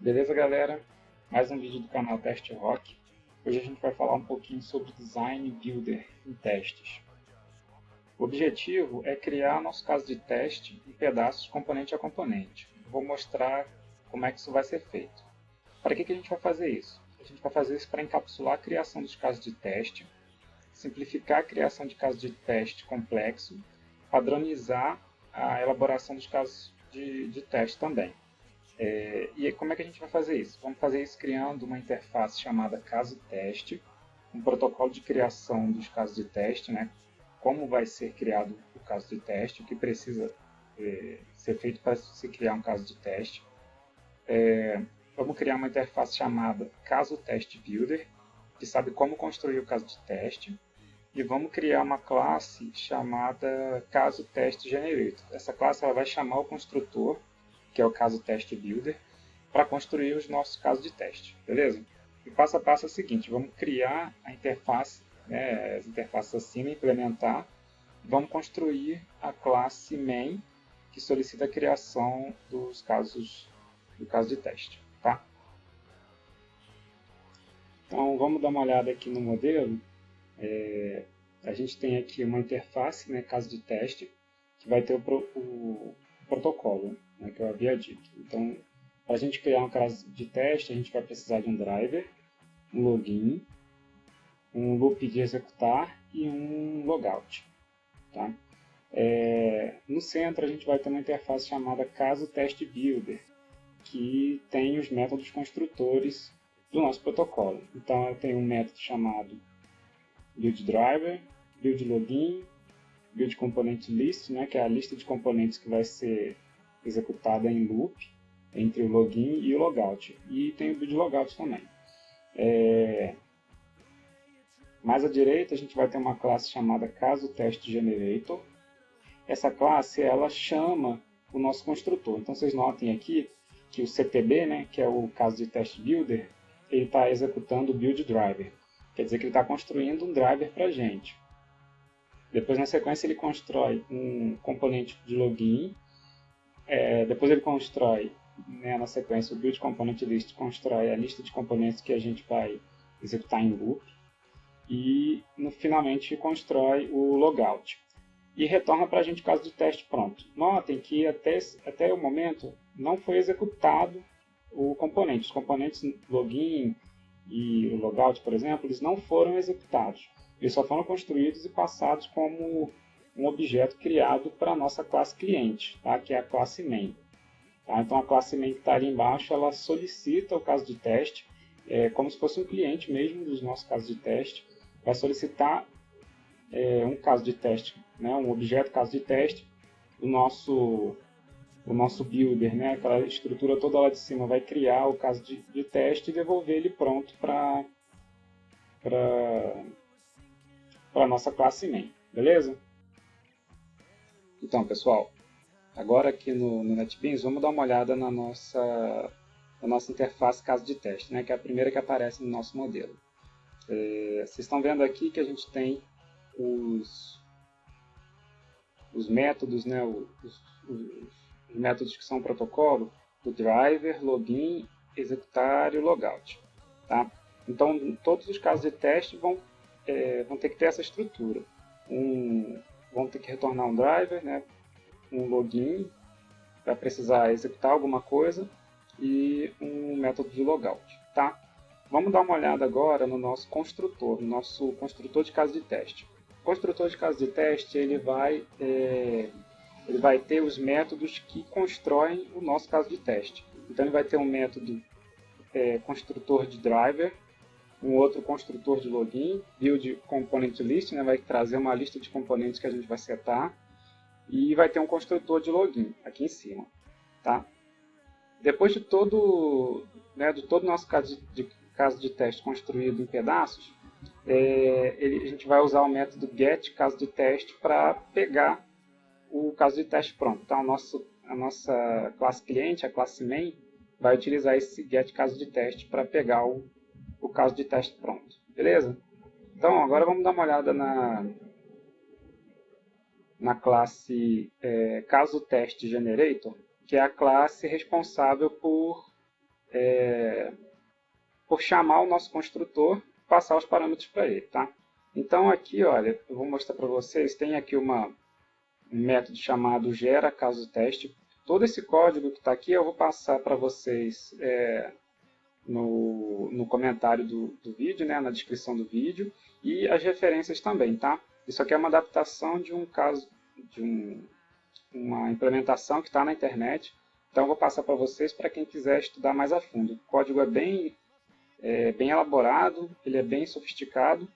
Beleza, galera? Mais um vídeo do canal Teste Rock. Hoje a gente vai falar um pouquinho sobre Design Builder em testes. O objetivo é criar nosso caso de teste em pedaços componente a componente. Vou mostrar como é que isso vai ser feito. Para que a gente vai fazer isso? A gente vai fazer isso para encapsular a criação dos casos de teste, simplificar a criação de casos de teste complexo, padronizar a elaboração dos casos de teste também. E como é que a gente vai fazer isso? Vamos fazer isso criando uma interface chamada caso teste, um protocolo de criação dos casos de teste, né? Como vai ser criado o caso de teste, o que precisa ser feito para se criar um caso de teste. Vamos criar uma interface chamada caso teste builder, que sabe como construir o caso de teste. E vamos criar uma classe chamada caso teste generator. Essa classe ela vai chamar o construtor, que é o caso teste builder, para construir os nossos casos de teste, beleza? E o passo a passo é o seguinte: vamos criar a interface, né, as interfaces acima, implementar, vamos construir a classe main, que solicita a criação dos casos do caso de teste, tá? Então vamos dar uma olhada aqui no modelo. A gente tem aqui uma interface, né, caso de teste, que vai ter o protocolo, né, que eu havia dito. Então, para a gente criar um caso de teste, a gente vai precisar de um driver, um login, um loop de executar e um logout. Tá? No centro, a gente vai ter uma interface chamada caso teste builder, que tem os métodos construtores do nosso protocolo. Então, eu tenho um método chamado buildDriver, buildLogin, buildComponentList, né, que é a lista de componentes que vai ser executada em loop entre o login e o logout. E tem o buildLogout também. Mais à direita a gente vai ter uma classe chamada caso-teste-generator. Essa classe ela chama o nosso construtor. Então vocês notem aqui que o CTB, né, que é o caso de teste builder, ele está executando o build driver. Quer dizer que ele está construindo um driver para a gente. Depois, na sequência, ele constrói um componente de login. Depois ele constrói, né, na sequência, o build component list constrói a lista de componentes que a gente vai executar em loop. E, finalmente, constrói o logout. E retorna para a gente o caso de teste pronto. Notem que até o momento não foi executado o componente. Os componentes login e o logout, por exemplo, eles não foram executados. Eles só foram construídos e passados como um objeto criado para a nossa classe cliente, tá? Que é a classe main. Tá? Então a classe main que está ali embaixo, ela solicita o caso de teste, como se fosse um cliente mesmo dos nossos casos de teste, vai solicitar um caso de teste, né? Um objeto caso de teste, o nosso builder, né? Aquela estrutura toda lá de cima, vai criar o caso de teste e devolver ele pronto para a nossa classe main, beleza? Então, pessoal, agora aqui no NetBeans, vamos dar uma olhada na nossa interface caso de teste, né, que é a primeira que aparece no nosso modelo. Vocês estão vendo aqui que a gente tem os métodos, né, os métodos que são o protocolo, o driver, login, executar e o logout. Tá? Então, todos os casos de teste vão ter que ter essa estrutura. Vão ter que retornar um driver, né, um login, vai precisar executar alguma coisa, e um método de logout. Tá? Vamos dar uma olhada agora no nosso construtor, de caso de teste. O construtor de caso de teste ele vai ter os métodos que constroem o nosso caso de teste. Então ele vai ter um método construtor de driver, um outro construtor de login, build component list, né, vai trazer uma lista de componentes que a gente vai setar, e vai ter um construtor de login aqui em cima. Tá? Depois de todo o nosso caso de teste construído em pedaços, a gente vai usar o método get caso de teste para pegar o caso de teste pronto. Então a nossa classe cliente, a classe main, vai utilizar esse get caso de teste para pegar o caso de teste pronto. Beleza? Então agora vamos dar uma olhada na classe caso teste generator, que é a classe responsável por por chamar o nosso construtor e passar os parâmetros para ele. Tá? Então aqui, olha, eu vou mostrar para vocês, tem aqui um método chamado gera caso teste. Todo esse código que está aqui eu vou passar para vocês no comentário do vídeo, né, na descrição do vídeo, e as referências também, tá? Isso aqui é uma adaptação de um caso, uma implementação que está na internet, então eu vou passar para vocês para quem quiser estudar mais a fundo. O código é bem elaborado, ele é bem sofisticado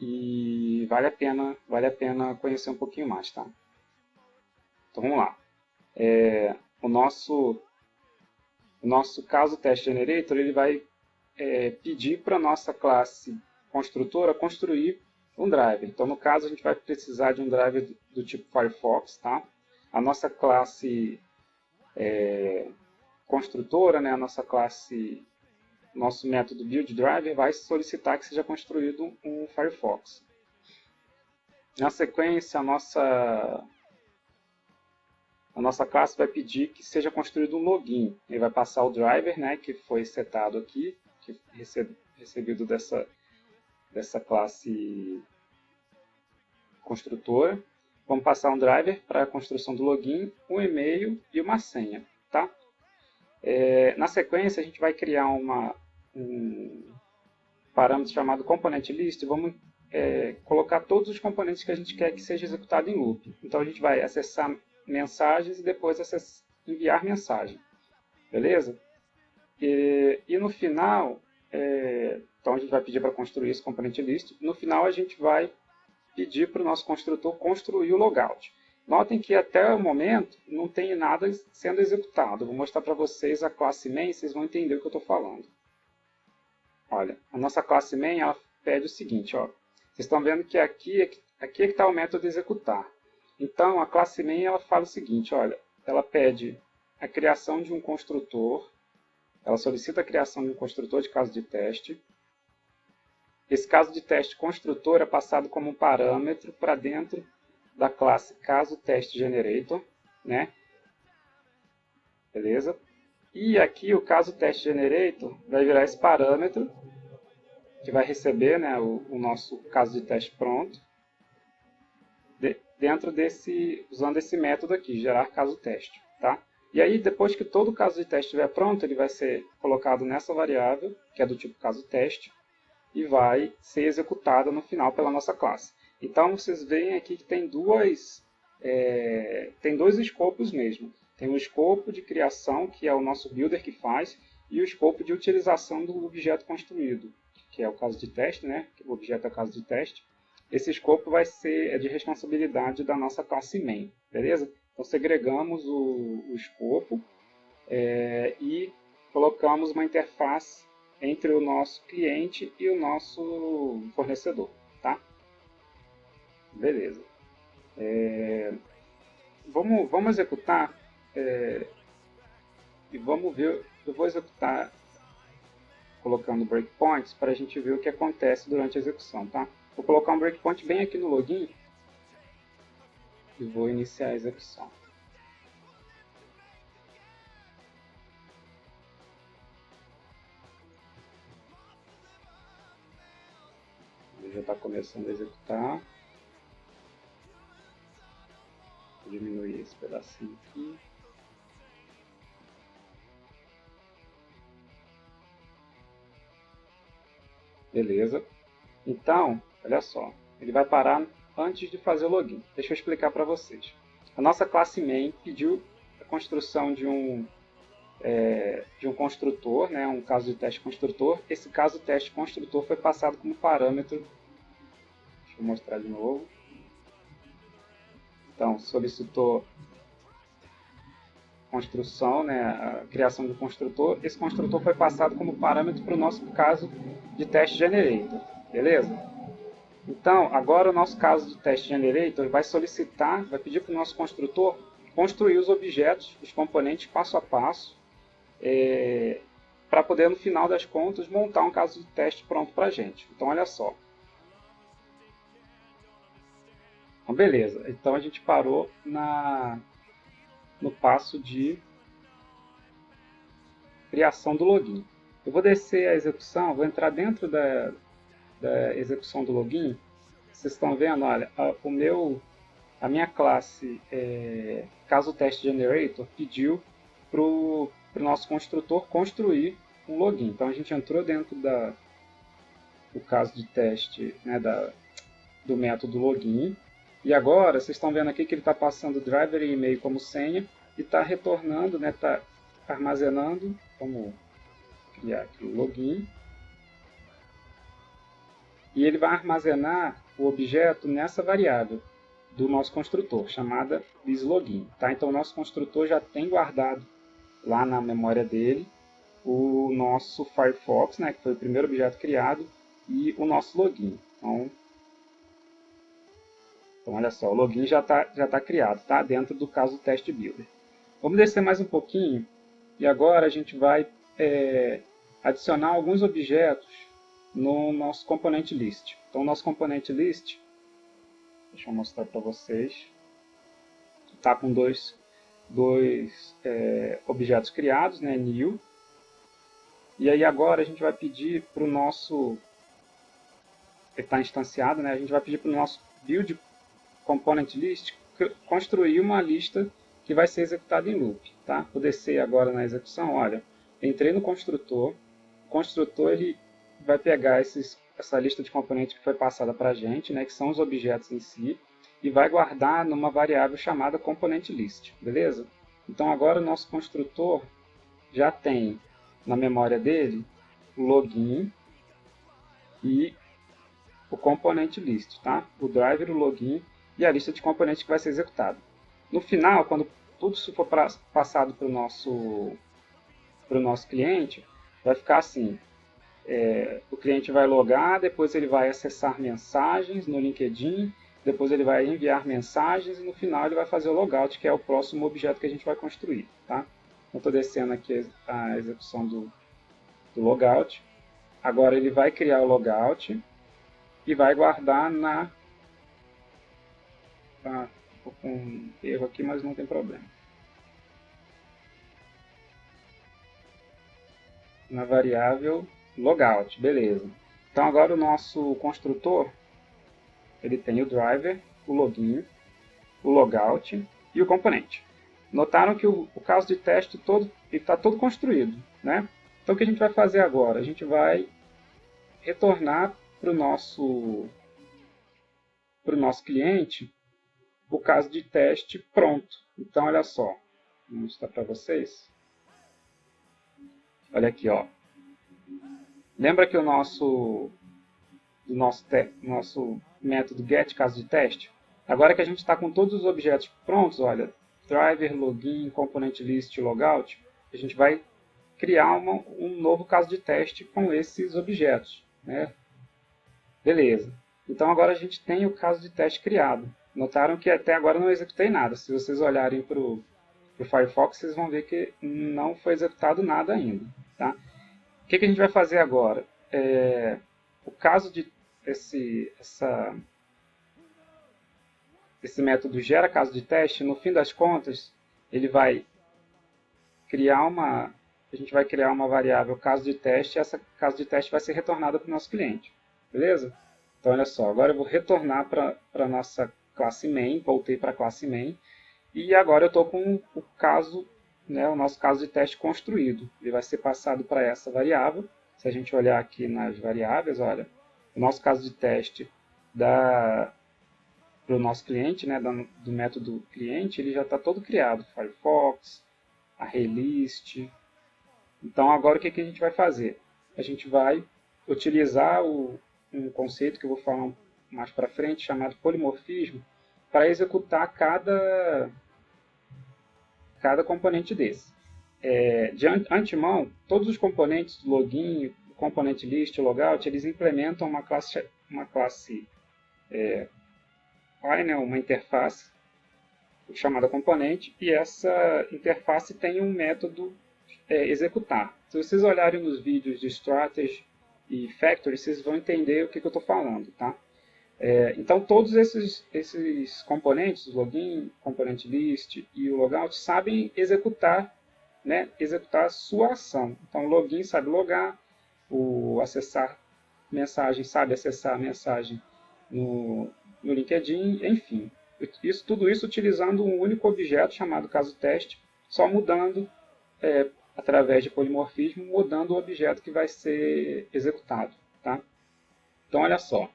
e vale a pena conhecer um pouquinho mais, tá? Então vamos lá. O nosso caso test generator ele vai pedir para a nossa classe construtora construir um driver. Então, no caso, a gente vai precisar de um driver do tipo Firefox. Tá? A nossa classe construtora, né, a nossa classe, nosso método buildDriver vai solicitar que seja construído um Firefox. Na sequência, a nossa classe vai pedir que seja construído um login. Ele vai passar o driver, né, que foi setado aqui, que recebido dessa classe construtora. Vamos passar um driver para a construção do login, um e-mail e uma senha. Tá? Na sequência, a gente vai criar um parâmetro chamado component list. Vamos colocar todos os componentes que a gente quer que seja executado em loop. Então, a gente vai acessar mensagens e depois enviar mensagem. Beleza? E no final, então a gente vai pedir para construir esse component list. No final, a gente vai pedir para o nosso construtor construir o logout. Notem que até o momento não tem nada sendo executado. Eu vou mostrar para vocês a classe main, vocês vão entender o que eu estou falando. Olha, a nossa classe main ela pede o seguinte, ó. Vocês estão vendo que aqui é que está o método executar. Então, a classe main ela fala o seguinte, olha, ela pede a criação de um construtor, ela solicita a criação de um construtor de caso de teste. Esse caso de teste construtor é passado como um parâmetro para dentro da classe caso teste generator, né? Beleza? E aqui o caso teste generator vai virar esse parâmetro que vai receber, né, o nosso caso de teste pronto, usando esse método aqui, gerar caso teste, tá? E aí, depois que todo o caso de teste estiver pronto, ele vai ser colocado nessa variável, que é do tipo caso teste, e vai ser executada no final pela nossa classe. Então, vocês veem aqui que tem dois escopos mesmo. Tem o escopo de criação, que é o nosso builder que faz, e o escopo de utilização do objeto construído, que é o caso de teste, né? O objeto é o caso de teste. Esse escopo vai ser de responsabilidade da nossa classe main, beleza? Então, segregamos o escopo e colocamos uma interface entre o nosso cliente e o nosso fornecedor, tá? Beleza. Vamos executar e vamos ver. Eu vou executar colocando breakpoints para a gente ver o que acontece durante a execução, tá? Vou colocar um breakpoint bem aqui no login e vou iniciar a execução. Ele já está começando a executar. Vou diminuir esse pedacinho aqui. Beleza. Então, olha só, ele vai parar antes de fazer o login. Deixa eu explicar para vocês. A nossa classe main pediu a construção de um construtor, né, um caso de teste construtor. Esse caso de teste construtor foi passado como parâmetro. Deixa eu mostrar de novo. Então, solicitou construção, né, a criação do construtor. Esse construtor foi passado como parâmetro para o nosso caso de teste generator. Beleza? Então, agora o nosso caso de teste generator vai pedir para o nosso construtor construir os objetos, os componentes passo a passo, para poder, no final das contas, montar um caso de teste pronto para a gente. Então, olha só. Então, beleza. Então, a gente parou no passo de criação do login. Eu vou descer a execução, vou entrar dentro da execução do login. Vocês estão vendo, olha, a minha classe caso test generator pediu para o nosso construtor construir um login. Então a gente entrou dentro do caso de teste, né, do método login. E agora vocês estão vendo aqui que ele está passando driver e e-mail como senha e está retornando, né, está armazenando, vamos criar aqui o login. E ele vai armazenar o objeto nessa variável do nosso construtor, chamada thisLogin. Tá? Então o nosso construtor já tem guardado lá na memória dele o nosso Firefox, né, que foi o primeiro objeto criado, e o nosso login. Então olha só, o login já tá criado, tá? Dentro do caso Test Builder. Vamos descer mais um pouquinho e agora a gente vai adicionar alguns objetos no nosso componente list. Então, o nosso componente list, deixa eu mostrar para vocês, está com dois objetos criados, né, new. E aí agora a gente vai pedir para o nosso, ele está instanciado, né, a gente vai pedir para o nosso build component list construir uma lista que vai ser executada em loop. Tá? Vou descer agora na execução, olha, entrei no construtor, o construtor ele vai pegar essa lista de componentes que foi passada para a gente, né, que são os objetos em si, e vai guardar numa variável chamada component list, beleza? Então agora o nosso construtor já tem na memória dele o login e o component list, tá? O driver, o login e a lista de componentes que vai ser executada. No final, quando tudo isso for passado para o nosso cliente, vai ficar assim. O cliente vai logar, depois ele vai acessar mensagens no LinkedIn, depois ele vai enviar mensagens e no final ele vai fazer o logout, que é o próximo objeto que a gente vai construir. Tá? Então, estou descendo aqui a execução do logout. Agora ele vai criar o logout e vai guardar na... Estou com um erro aqui, mas não tem problema. Na variável logout, beleza. Então agora o nosso construtor, ele tem o driver, o login, o logout e o componente. Notaram que o caso de teste está todo construído, né? Então o que a gente vai fazer agora? A gente vai retornar para o nosso cliente o caso de teste pronto. Então olha só, vou mostrar para vocês. Olha aqui, ó. Lembra que o nosso método get caso de teste? Agora que a gente está com todos os objetos prontos, olha, driver, login, component list, logout, a gente vai criar um novo caso de teste com esses objetos, né? Beleza. Então agora a gente tem o caso de teste criado. Notaram que até agora não executei nada. Se vocês olharem para o Firefox, vocês vão ver que não foi executado nada ainda. Tá? O que a gente vai fazer agora? O caso de esse método gera caso de teste, no fim das contas, ele vai criar a gente vai criar uma variável caso de teste, e essa caso de teste vai ser retornada para o nosso cliente. Beleza? Então, olha só, agora eu vou retornar para a nossa classe main, voltei para a classe main, e agora eu estou com o caso, né, o nosso caso de teste construído. Ele vai ser passado para essa variável. Se a gente olhar aqui nas variáveis, olha, o nosso caso de teste para o nosso cliente, né, do método cliente, ele já está todo criado. Firefox, ArrayList. Então agora o que a gente vai fazer? A gente vai utilizar um conceito que eu vou falar mais para frente, chamado polimorfismo, para executar cada componente desse. De antemão, todos os componentes do login, componente list, logout, eles implementam uma classe final, uma interface chamada componente, e essa interface tem um método executar. Se vocês olharem nos vídeos de Strategy e Factory, vocês vão entender o que eu estou falando. Tá? Então, todos esses componentes, o login, componente list e o logout, sabem executar né, executar a sua ação. Então, o login sabe logar, o acessar mensagem sabe acessar a mensagem no LinkedIn, enfim. Tudo isso utilizando um único objeto chamado caso teste, só mudando, através de polimorfismo, mudando o objeto que vai ser executado. Tá? Então, olha só.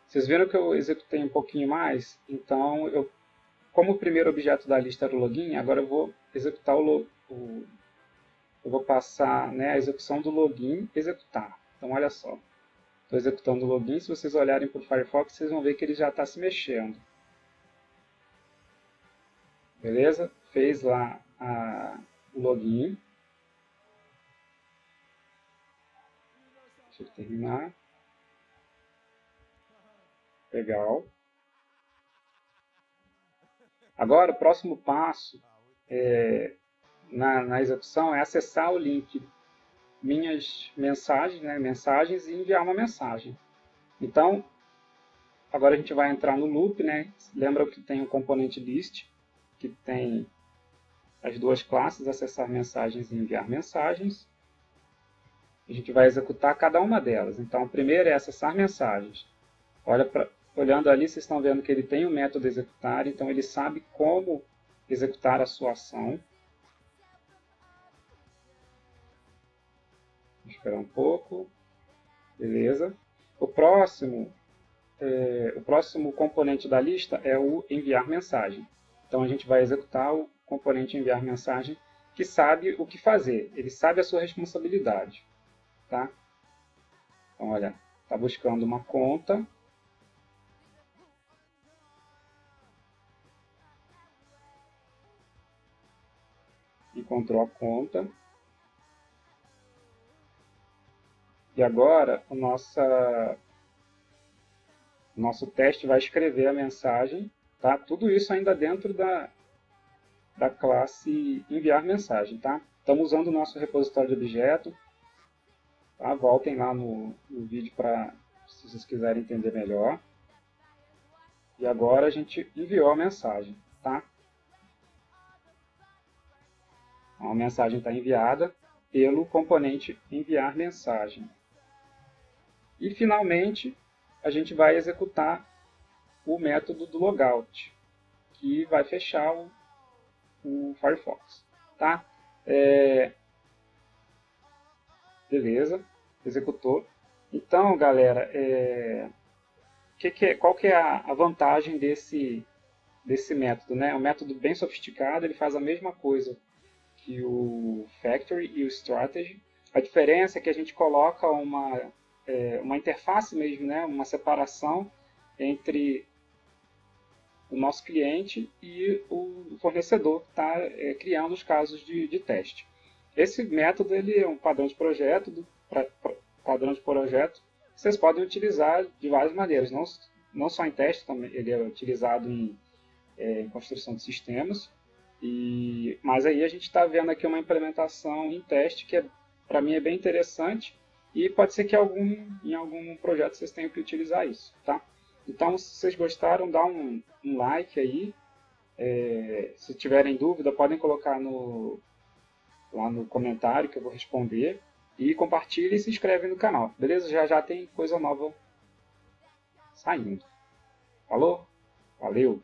Vocês viram que eu executei um pouquinho mais? Então, como o primeiro objeto da lista era o login, agora eu vou executar eu vou passar, né, a execução do login executar. Então, olha só. Estou executando o login. Se vocês olharem para o Firefox, vocês vão ver que ele já está se mexendo. Beleza? Fez lá o login. Deixa eu terminar. Legal. Agora, o próximo passo na execução é acessar o link minhas mensagens, né, mensagens, e enviar uma mensagem. Então, agora a gente vai entrar no loop, né? Lembra que tem o componente list, que tem as duas classes, acessar mensagens e enviar mensagens. A gente vai executar cada uma delas. Então, a primeira é acessar mensagens. Olhando ali, vocês estão vendo que ele tem o método executar, então ele sabe como executar a sua ação. Vou esperar um pouco. Beleza. O próximo componente da lista é o enviar mensagem. Então a gente vai executar o componente enviar mensagem, que sabe o que fazer. Ele sabe a sua responsabilidade. Tá? Então, olha, está buscando uma conta. Encontrou a conta. E agora o nosso teste vai escrever a mensagem. Tá? Tudo isso ainda dentro da classe enviar mensagem. Tá? Estamos usando o nosso repositório de objeto. Tá? Voltem lá no vídeo se vocês quiserem entender melhor. E agora a gente enviou a mensagem. Tá? A mensagem está enviada pelo componente enviar mensagem. E finalmente a gente vai executar o método do logout, que vai fechar o Firefox. Tá? Beleza, executou. Então, galera, qual que é a vantagem desse método? Né? É um método bem sofisticado, ele faz a mesma coisa que o Factory e o Strategy. A diferença é que a gente coloca uma interface mesmo, né? Uma separação entre o nosso cliente e o fornecedor que está criando os casos de teste. Esse método ele é um padrão de projeto, vocês podem utilizar de várias maneiras, não só em teste, também ele é utilizado em construção de sistemas, mas aí a gente está vendo aqui uma implementação em teste que para mim é bem interessante, e pode ser que em algum projeto vocês tenham que utilizar isso. Tá? Então, se vocês gostaram, dá um like aí. Se tiverem dúvida, podem colocar lá no comentário que eu vou responder. E compartilhe e se inscreve no canal. Beleza? Já tem coisa nova saindo. Falou? Valeu!